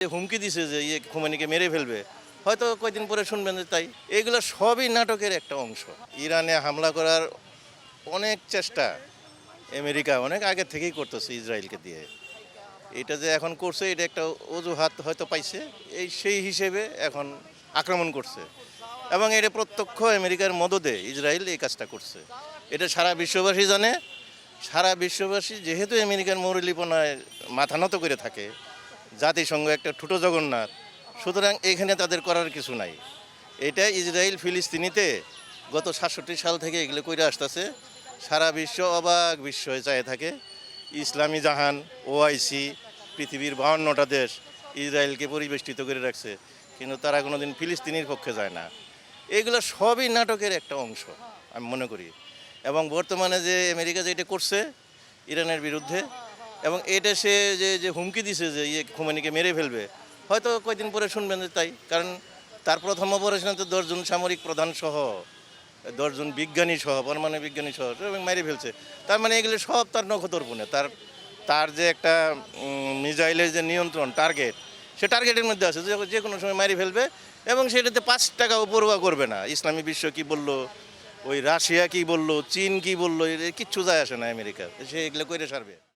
হুমকি দিছে যে খোমেনিকে মেরে ফেলবে, হয়তো কয়েকদিন পরে শুনবেন যে তাই। এগুলো সবই নাটকের একটা অংশ। ইরানে হামলা করার অনেক চেষ্টা আমেরিকা অনেক আগে থেকেই করতেছে ইসরায়েলকে দিয়ে। এটা যে এখন করছে এটা একটা অজুহাত হয়তো পাইছে, সেই হিসেবে এখন আক্রমণ করছে। এবং এটা প্রত্যক্ষ আমেরিকার মদদে ইসরায়েল এই কাজটা করছে। এটা সারা বিশ্ববাসী জানে। সারা বিশ্ববাসী যেহেতু আমেরিকার মৌলিপনায় মাথা নত করে থাকে, জাতিসংঘ একটা ঠুটো জগন্নাথ, সুতরাং এখানে তাদের করার কিছু নাই। এটা ইসরায়েল ফিলিস্তিনিতে গত ৬৭ সাল থেকে এগুলো করে আসতেছে। সারা বিশ্ব অবাক বিস্ময়ে চায় থাকে। ইসলামী জাহান, ওআইসি, পৃথিবীর ৫২টা দেশ ইসরায়েলকে পরিবেষ্টিত করে রাখছে, কিন্তু তারা কোনোদিন ফিলিস্তিনির পক্ষে যায় না। এগুলো সবই নাটকের একটা অংশ আমি মনে করি। এবং বর্তমানে যে আমেরিকা যেটা করছে ইরানের বিরুদ্ধে, এবং এটা সে যে হুমকি দিছে যে খোমেনিকে মেরে ফেলবে, হয়তো কয়েকদিন পরে শুনবেন যে তাই। কারণ তার প্রথম অপারেশনে তো ১০ জন সামরিক প্রধান সহ ১০ জন বিজ্ঞানী সহ পারমাণবিক বিজ্ঞানী সহ এবং মেরে ফেলছে। তার মানে এগুলো সব তার নখদর্পণে। তার যে একটা মিসাইলের যে নিয়ন্ত্রণ টার্গেট, সে টার্গেটের মধ্যে আছে যে কোনো সময় মেরে ফেলবে, এবং সেটাতে ৫ টাকাও পরোয়া করবে না। ইসলামী বিশ্ব কি বললো, ওই রাশিয়া কি বললো, চীন কি বললো, কিচ্ছু যায় আসে না আমেরিকা, সে এগুলো করে সারবে।